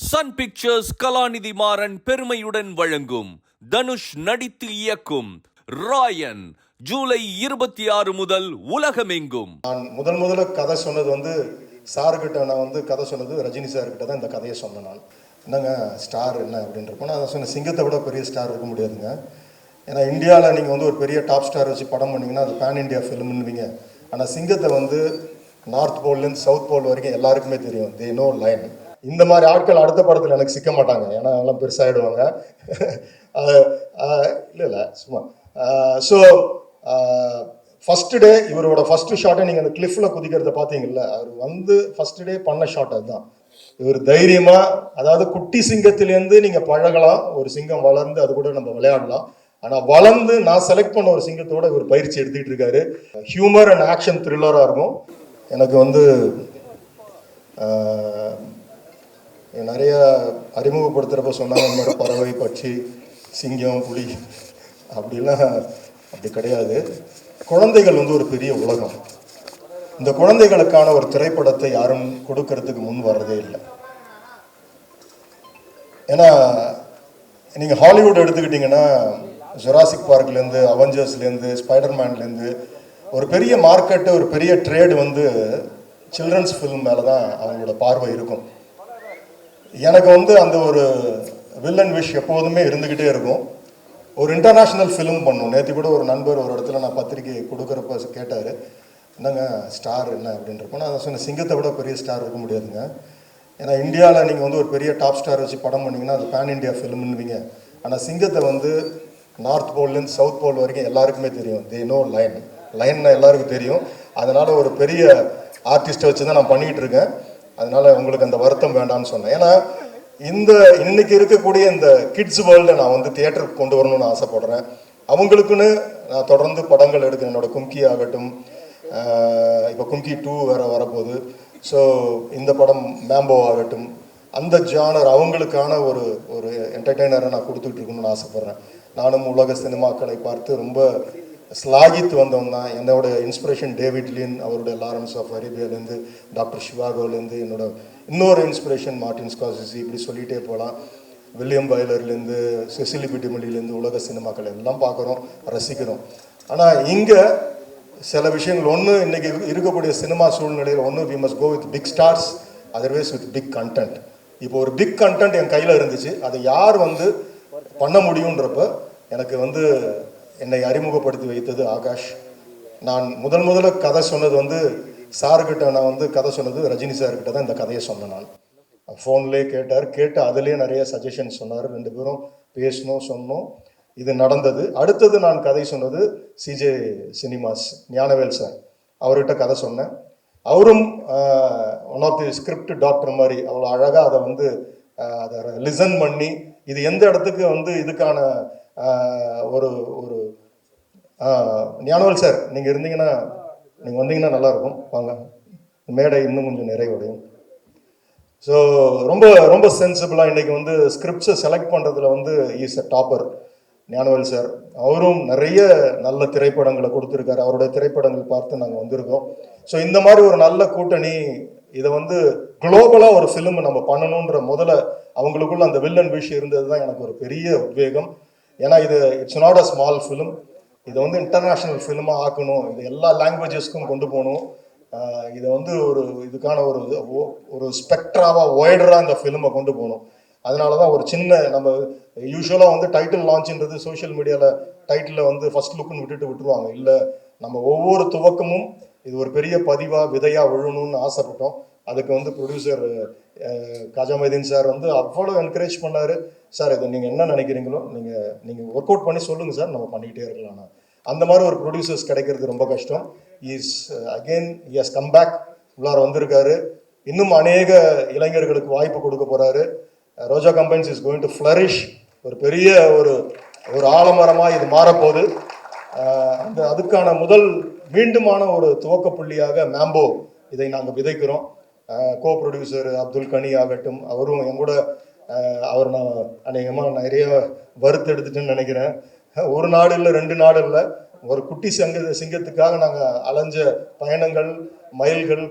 Sun pictures கலாநிதி மாறன் பெருமையுடன் வழங்கும் தனுஷ் நடித்து இயக்கும் ராயன் ஜூலை 26 முதல் உலகமெங்கும். நான் முதல்ல கதை சொன்னது சார்கிட்ட நான் கதை சொன்னது ரஜினி சார்கிட்ட தான் இந்த கதையை சொன்னேன். நான் என்னங்க ஸ்டார் என்ன அப்படின்றப்போ நான் சொன்ன சிங்கத்தை விட பெரிய ஸ்டார் இருக்க முடியாதுங்க. ஏன்னா இந்தியாவில் நீங்கள் ஒரு பெரிய டாப் ஸ்டார் வச்சு படம் பண்ணிங்கன்னா அது பேன் இண்டியா ஃபிலிம்னுவீங்க. ஆனால் சிங்கத்தை நார்த் போல்லேருந்து சவுத் போல் வரைக்கும் எல்லாருக்குமே தெரியும். They know line. இந்த மாதிரி ஆட்கள் அடுத்த படத்தில் எனக்கு சிக்க மாட்டாங்க, ஏன்னா அதெல்லாம் பெருசாகிடுவாங்க. இல்லை சும்மா. ஸோ ஃபஸ்ட்டு டே இவரோட ஃபஸ்ட்டு ஷாட்டை நீங்கள் அந்த கிளிஃபில் குதிக்கிறத பார்த்தீங்கல்ல, அவர் ஃபஸ்ட்டு டே பண்ண ஷாட் அதுதான். இவர் தைரியமாக, அதாவது குட்டி சிங்கத்திலேருந்து நீங்கள் பழகலாம், ஒரு சிங்கம் வளர்ந்து அது கூட நம்ம விளையாடலாம். ஆனால் வளர்ந்து நான் செலக்ட் பண்ண ஒரு சிங்கத்தோட இவர் பயிற்சி எடுத்துக்கிட்டு இருக்காரு. ஹியூமர் அண்ட் ஆக்ஷன் த்ரில்லராக இருக்கும். எனக்கு நிறைய அறிமுகப்படுத்துகிறப்ப சொன்னாங்க, இந்த மாதிரி பறவை, பட்சி, சிங்கம், புலி அப்படிலாம் அப்படி கிடையாது. குழந்தைகள் ஒரு பெரிய உலகம். இந்த குழந்தைகளுக்கான ஒரு திரைப்படத்தை யாரும் கொடுக்கறதுக்கு முன் வர்றதே இல்லை. ஏன்னா நீங்கள் ஹாலிவுட் எடுத்துக்கிட்டிங்கன்னா ஜுராசிக் பார்க்லேருந்து, அவெஞ்சர்ஸ்லேருந்து, ஸ்பைடர்மேன்லேருந்து ஒரு பெரிய மார்க்கெட்டு, ஒரு பெரிய ட்ரேடு சில்ட்ரன்ஸ் ஃபிலிம் மேலே தான் அவங்களோட பார்வை இருக்கும். எனக்கு அந்த ஒரு வில்லன் விஷ் எப்போதுமே இருந்துக்கிட்டே இருக்கும். ஒரு இன்டர்நேஷ்னல் ஃபிலிம் பண்ணும். நேற்று கூட ஒரு நண்பர் ஒரு இடத்துல நான் பத்திரிக்கை கொடுக்குறப்ப கேட்டார், என்னங்க ஸ்டார் என்ன அப்படின்றப்போ நான் சொன்ன சிங்கத்தை விட பெரிய ஸ்டார் இருக்க முடியாதுங்க. ஏன்னா இந்தியாவில் நீங்கள் ஒரு பெரிய டாப் ஸ்டார் வச்சு படம் பண்ணிங்கன்னா அது பேன் இண்டியா ஃபிலிம்னுவீங்க. ஆனால் சிங்கத்தை நார்த் போல்லேருந்து சவுத் போல் வரைக்கும் எல்லாருக்குமே தெரியும். They know line. லைன்னா எல்லாருக்கும் தெரியும். அதனால் ஒரு பெரிய ஆர்டிஸ்ட்டை வச்சு தான் நான் பண்ணிகிட்டு இருக்கேன். அதனால் உங்களுக்கு அந்த வருத்தம் வேண்டாம்னு சொன்னேன். ஏன்னா இன்னைக்கு இருக்கக்கூடிய இந்த கிட்ஸ் வேர்ல்டை நான் தியேட்டருக்கு கொண்டு வரணும்னு ஆசைப்படுறேன். அவங்களுக்குன்னு நான் தொடர்ந்து படங்கள் எடுக்கிறேன். என்னோட கும்கி ஆகட்டும், இப்போ கும்கி 2 வேறு வரப்போகுது. ஸோ இந்த படம் மேம்போ ஆகட்டும், அந்த ஜானர் அவங்களுக்கான ஒரு ஒரு என்டர்டெய்னரை நான் கொடுத்துட்டு இருக்கணும்னு ஆசைப்பட்றேன். நானும் உலக சினிமாக்களை பார்த்து ரொம்ப ஸ்லாகித்து வந்தவன் தான். என்னோட இன்ஸ்பிரேஷன் டேவிட் லின், அவருடைய லாரன்ஸ் ஆஃப் அரேபியாலேருந்து, டாக்டர் ஷிவாகோலேருந்து, என்னோட இன்னொரு இன்ஸ்பிரேஷன் மார்ட்டின் ஸ்கார்செஸி, இப்படி சொல்லிகிட்டே போகலாம். வில்லியம் வைலர்லேருந்து, செசிலி பி டிமிலிலேருந்து உலக சினிமாக்கள் எல்லாம் பார்க்குறோம், ரசிக்கிறோம். ஆனால் இங்கே சில விஷயங்கள் இன்றைக்கி இருக்கக்கூடிய சினிமா சூழ்நிலையில் we must go with big stars, otherwise with big content. இப்போ ஒரு பிக் கண்டென்ட் என் கையில் இருந்துச்சு. அதை யார் பண்ண முடியுன்றப்ப எனக்கு என்னை அறிமுகப்படுத்தி வைத்தது ஆகாஷ். நான் முதல்ல கதை சொன்னது சார்கிட்ட நான் கதை சொன்னது ரஜினி சார்கிட்ட தான் இந்த கதையை சொன்னேன். நான் ஃபோன்லேயே கேட்டு அதுலேயே நிறைய சஜஷன்ஸ் சொன்னார். 2 பேரும் பேசணும், சொன்னோம், இது நடந்தது. அடுத்தது நான் கதை சொன்னது சிஜே சினிமாஸ் ஞானவேல் சார், அவர்கிட்ட கதை சொன்னேன். அவரும் one of the script doctor மாதிரி அவ்வளோ அழகாக அதை லிசன் பண்ணி, இது எந்த இடத்துக்கு இதுக்கான ஒரு ஒரு ஞானவேல் சார் நீங்கள் வந்தீங்கன்னா நல்லாயிருக்கும், வாங்க, மேடை இன்னும் கொஞ்சம் நிறைவடையும். ஸோ ரொம்ப ரொம்ப சென்சிபிளாக இன்றைக்கி ஸ்கிரிப்ட்ஸை செலக்ட் பண்ணுறதுல is a topper Gnanavel sir. அவரும் நிறைய நல்ல திரைப்படங்களை கொடுத்துருக்காரு. அவருடைய திரைப்படங்கள் பார்த்து நாங்கள் வந்திருக்கோம். ஸோ இந்த மாதிரி ஒரு நல்ல கூட்டணி இதை குளோபலாக ஒரு ஃபிலிம் நம்ம பண்ணணுன்ற முதல்ல அவங்களுக்குள்ள அந்த வில்லன் விஷயம் இருந்தது தான் எனக்கு ஒரு பெரிய உத்வேகம். ஏன்னா it's not a small film. இதை இன்டர்நேஷ்னல் ஃபிலிமாக ஆக்கணும், இது எல்லா லாங்குவேஜஸ்க்கும் கொண்டு போகணும். இதை ஒரு இதுக்கான ஒரு ஸ்பெக்ட்ராவாக ஒய்டராக இந்த ஃபிலிமை கொண்டு போகணும். அதனால தான் ஒரு சின்ன நம்ம யூஸ்வலாக டைட்டில் லான்ச்ன்றது சோஷியல் மீடியாவில் டைட்டிலில் ஃபர்ஸ்ட் லுக்குன்னு விட்டுருவாங்க. இல்லை, நம்ம ஒவ்வொரு துவக்கமும் இது ஒரு பெரிய பதிவாக விதையாக விழணும்னு ஆசைப்பட்டோம். அதுக்கு ப்ரொடியூசர் காஜாமைதீன் சார் அவ்வளோ என்கரேஜ் பண்ணார். சார் இதை நீங்கள் என்ன நினைக்கிறீங்களோ நீங்கள் ஒர்க் அவுட் பண்ணி சொல்லுங்கள் சார், நம்ம பண்ணிக்கிட்டே இருக்கலாம். அந்த மாதிரி ஒரு ப்ரொடியூசர்ஸ் கிடைக்கிறது ரொம்ப கஷ்டம். ஹி ஹஸ் கம் பேக், உள்ளார வந்திருக்காரு. இன்னும் அநேக இளைஞர்களுக்கு வாய்ப்பு கொடுக்க போகிறாரு. Roja combines is going to flourish. ஒரு பெரிய ஒரு ஆலமரமாக இது மாறப்போகுது. அதுக்கான மீண்டுமான ஒரு துவக்க புள்ளியாக மேம்போ இதை நாங்கள் விதைக்கிறோம். கோ ப்ரொடியூசர் அப்துல் கனி ஆகட்டும், அவரும் என் கூட அவர் நான் அநேகமாக நிறைய வறுத்து எடுத்துட்டேன்னு நினைக்கிறேன். ஒரு நாடு இல்லை, 2 நாடு இல்லை, ஒரு குட்டி சிங்கத்துக்காக நாங்கள் அலைஞ்ச பயணங்கள், மைல்கள்,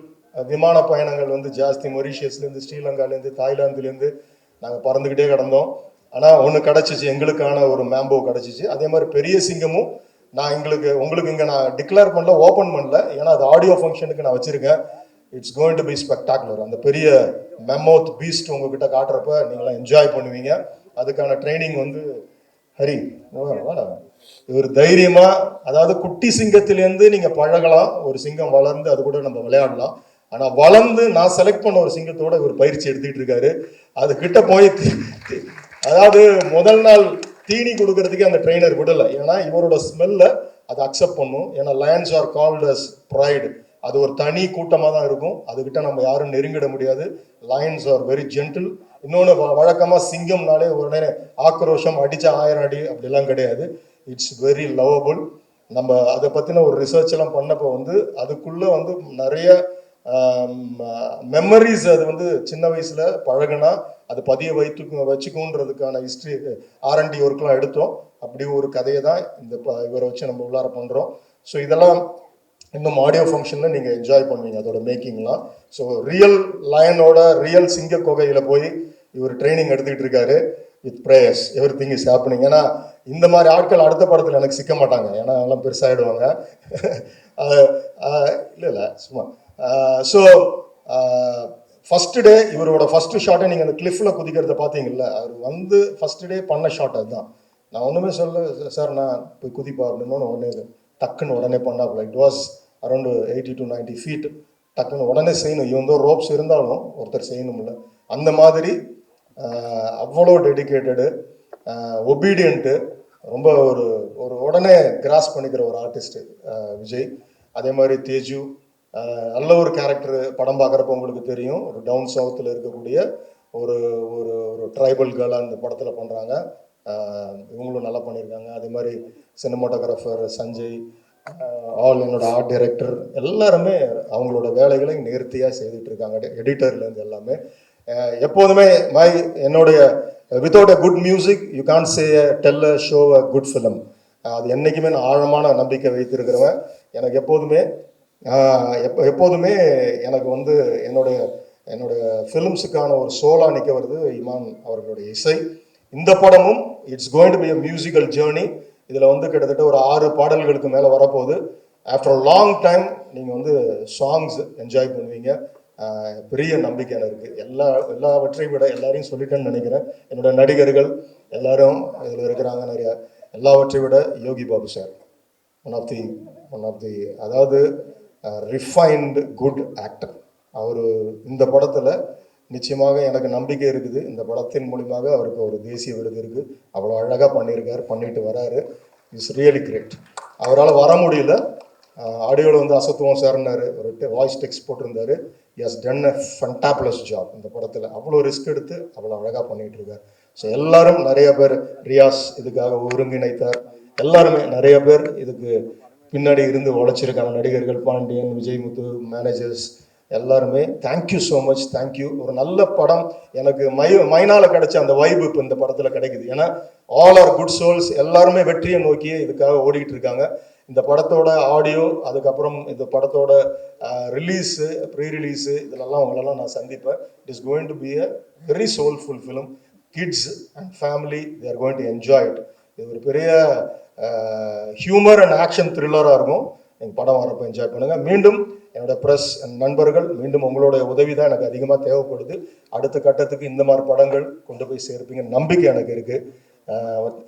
விமான பயணங்கள் ஜாஸ்தி. மொரீஷியஸ்லேருந்து, ஸ்ரீலங்காலேருந்து, தாய்லாந்துலேருந்து நாங்கள் பறந்துக்கிட்டே கிடந்தோம். ஆனால் ஒன்று கிடச்சிச்சு, எங்களுக்கான ஒரு மேம்போ கிடச்சிச்சு. அதே மாதிரி பெரிய சிங்கமும் நான் உங்களுக்கு இங்கே நான் டிக்ளேர் பண்ணல, ஓப்பன் பண்ணல, ஏன்னா அது ஆடியோ ஃபங்க்ஷனுக்கு நான் வச்சுருக்கேன். It's going to be spectacular. அந்த பெரிய மெமோத் பீஸ்ட் உங்ககிட்ட காட்டுறப்ப நீங்களாம் என்ஜாய் பண்ணுவீங்க. அதுக்கான ட்ரைனிங் வந்து ஹரி இவர் தைரியமா, அதாவது குட்டி சிங்கத்திலேருந்து நீங்க பழகலாம். ஒரு சிங்கம் வளர்ந்து அது கூட நம்ம விளையாடலாம். ஆனா வளர்ந்து நான் செலக்ட் பண்ண ஒரு சிங்கத்தோட இவர் பயிற்சி எடுத்துக்கிட்டு இருக்காரு. அது கிட்ட போய் அதாவது முதல் நாள் தீனி கொடுக்கறதுக்கு அந்த ட்ரெயினர் விடல. ஏன்னா இவரோட ஸ்மெல்ல அதை அக்செப்ட் பண்ணும். ஏன்னா lions are called as pride. அது ஒரு தனி கூட்டமாக தான் இருக்கும். அதுகிட்ட நம்ம யாரும் நெருங்கிட முடியாது. Lions are very gentle. இன்னொன்று, வழக்கமாக சிங்கம்னாலே உடனே ஆக்ரோஷம், அடிச்சா 1000 அடி அப்படிலாம் கிடையாது. It's very lovable. நம்ம அதை பற்றின ஒரு ரிசர்ச் எல்லாம் பண்ணப்போ வந்து அதுக்குள்ளே வந்து நிறைய மெமரிஸ், அது வந்து சின்ன வயசுல பழகுனா அது பதிய வச்சுக்குன்றதுக்கான ஹிஸ்ட்ரி R&D ஒர்க்லாம் எடுத்தோம். அப்படி ஒரு கதையை தான் இவரை வச்சு நம்ம உள்ளார பண்ணுறோம். ஸோ இதெல்லாம் இன்னும் ஆடியோ ஃபங்க்ஷனில் நீங்கள் என்ஜாய் பண்ணுவீங்க அதோட மேக்கிங்லாம். ஸோ ரியல் லயனோட ரியல் சிங்க குகையில் போய் இவர் ட்ரைனிங் எடுத்துக்கிட்டு இருக்காரு. With prayers every thing is happening. ஏன்னா இந்த மாதிரி ஆட்கள் அடுத்த படத்தில் எனக்கு சிக்க மாட்டாங்க. ஏன்னா அதெல்லாம் பெருசாகிடுவாங்க. இல்லை சும்மா. ஸோ ஃபஸ்ட்டு டே இவரோட ஃபஸ்ட்டு ஷாட்டை நீங்கள் அந்த கிளிஃபில் குதிக்கிறத பார்த்தீங்கல்ல, அவர் வந்து ஃபஸ்ட்டு டே பண்ண ஷாட் அதுதான். நான் ஒன்றுமே சொல்ல, சார் நான் போய் குதிப்பா அப்படின்னு ஒன்று டக்குன்னு உடனே பண்ணாப்புல. It was around 80 to 90 feet. டக்குன்னு உடனே செய்யணும். இவன் வந்து ரோப்ஸ் இருந்தாலும் ஒருத்தர் செய்யணும்ல. அந்த மாதிரி அவ்வளோ டெடிக்கேட்டடு, ஒபீடியன்ட்டு, ரொம்ப ஒரு உடனே கிராஸ் பண்ணிக்கிற ஒரு ஆர்டிஸ்ட்டு விஜய். அதே மாதிரி தேஜு நல்ல ஒரு கேரக்டர். படம் பார்க்குறப்ப உங்களுக்கு தெரியும், ஒரு டவுன் சவுத்தில் இருக்கக்கூடிய ஒரு ஒரு ட்ரைபல் கேர்ளாக அந்த படத்தில் பண்ணுறாங்க. இவங்களும் நல்லா பண்ணியிருக்காங்க. அதே மாதிரி சினிமாட்டோகிராஃபர் சஞ்சய், என்னோட ஆர்ட் டைரக்டர் எல்லாருமே அவங்களோட வேலைகளை நேர்த்தியாக செய்துட்டு இருக்காங்க. எடிட்டர்லேருந்து எல்லாமே. எப்போதுமே என்னுடைய without a good music you can't say tell a show a good film. அது என்றைக்குமே நான் ஆழமான நம்பிக்கை வைத்திருக்கிறவன். எனக்கு எப்போதுமே எனக்கு வந்து என்னுடைய ஃபிலிம்ஸுக்கான ஒரு சோலா நிற்க வருது இமான் அவர்களுடைய இசை. இந்த படமும் it's going to be a musical journey. இதில் வந்து கிட்டத்தட்ட ஒரு 6 பாடல்களுக்கு மேலே வரப்போகுது. ஆஃப்டர் லாங் டைம் நீங்கள் வந்து சாங்ஸ் என்ஜாய் பண்ணுவீங்க. பெரிய நம்பிக்கை எனக்கு எல்லாவற்றையும் விட, எல்லாரையும் சொல்லிட்டேன்னு நினைக்கிறேன், என்னோட நடிகர்கள் எல்லாரும் இதில் இருக்கிறாங்க நிறையா. எல்லாவற்றையும் விட Yogi Babu sir one of the அதாவது ரிஃபைன்டு குட் ஆக்டர். அவர் இந்த படத்தில் நிச்சயமாக எனக்கு நம்பிக்கை இருக்குது. இந்த படத்தின் மூலியமாக அவருக்கு ஒரு தேசிய விருது இருக்குது. அவ்வளோ அழகாக பண்ணிட்டு வராரு. It's really great. அவரால் வர முடியல, ஆடியோவில் வந்து அசத்துவம் சார்னாரு, ஒரு வாய்ஸ் டெக்ஸ்ட் போட்டிருந்தாரு. Has done a fantabulous job இந்த படத்தில். அவ்வளோ ரிஸ்க் எடுத்து அவ்வளோ அழகாக பண்ணிகிட்டு இருக்கார். ஸோ எல்லாரும், நிறைய பேர், ரியாஸ் இதுக்காக ஒருங்கிணைத்தார். எல்லாருமே நிறைய பேர் இதுக்கு பின்னாடி இருந்து உழைச்சிருக்காங்க. நடிகர்கள், பாண்டியன், விஜய்முத்து, மேனேஜர்ஸ் எல்லாருமே தேங்க்யூ ஸோ மச். தேங்க்யூ. ஒரு நல்ல படம் எனக்கு மைனால கிடைச்ச அந்த வைப் இப்போ இந்த படத்தில் கிடைக்குது. ஏன்னா ஆல் ஆர் குட் சோல்ஸ், எல்லாருமே வெற்றியை நோக்கியே இதுக்காக ஓடிக்கிட்டு இருக்காங்க. இந்த படத்தோட ஆடியோ, அதுக்கப்புறம் இந்த படத்தோட ரிலீஸு, ப்ரீ ரிலீஸு, இதிலெல்லாம் உங்களெல்லாம் நான் சந்திப்பேன். It is going to be a very soulful film. Kids and family they are going to enjoy it. இது ஒரு பெரிய ஹியூமர் அண்ட் ஆக்ஷன் த்ரில்லராக இருக்கும். எங்கள் படம் வரப்போ என்ஜாய் பண்ணுங்கள். மீண்டும் என்னோடய ப்ரெஸ் நண்பர்கள், மீண்டும் உங்களுடைய உதவி தான் எனக்கு அதிகமாக தேவைப்படுது. அடுத்த கட்டத்துக்கு இந்த மாதிரி படங்கள் கொண்டு போய் சேர்ப்பீங்க நம்பிக்கை எனக்கு இருக்குது.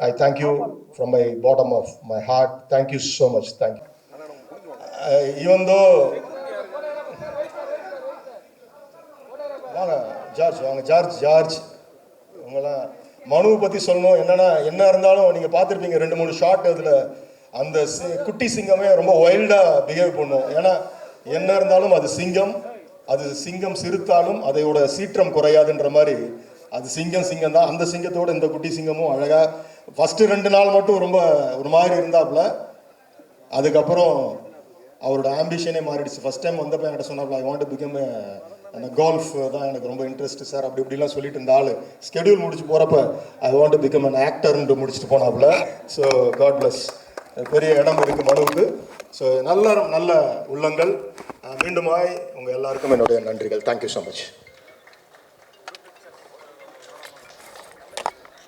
I thank you from my bottom of my heart. Thank you so much. Thank you. Even though George உங்களாம் மனுவை பற்றி சொல்லணும். என்ன இருந்தாலும் நீங்கள் பார்த்துருப்பீங்க 2-3 ஷாட். அதில் அந்த குட்டி சிங்கமே ரொம்ப வைல்டாக பிஹேவ் பண்ணும். ஏன்னா என்ன இருந்தாலும் அது சிங்கம் சிறுத்தாலும் அதையோட சீற்றம் குறையாதுன்ற மாதிரி அது சிங்கம் தான். அந்த சிங்கத்தோட இந்த குட்டி சிங்கமும் அழகா ஃபஸ்ட்டு 2 நாள் மட்டும் ரொம்ப ஒரு மாதிரி இருந்தாப்புல. அதுக்கப்புறம் அவரோட ஆம்பிஷனே மாறிடுச்சு. ஃபஸ்ட் டைம் வந்தப்போ என்கிட்ட சொன்னாப்புல, ஐ வாண்ட் டு பிகம் கோல்ஃப் தான் எனக்கு ரொம்ப இன்ட்ரெஸ்ட் சார் அப்படி இப்படிலாம் சொல்லிட்டு இருந்த ஆள் ஸ்கெடியூல் முடிச்சு போகிறப்ப I want to become an ஆக்டர்ன்ட்டு முடிச்சுட்டு போனாப்புல. So God plus. பெரிய இடம் இருக்குது மனுவுக்கு. ஸோ நல்ல உள்ளங்கள். மீண்டுமாய் உங்கள் எல்லாருக்கும் என்னுடைய நன்றிகள். Thank you so much.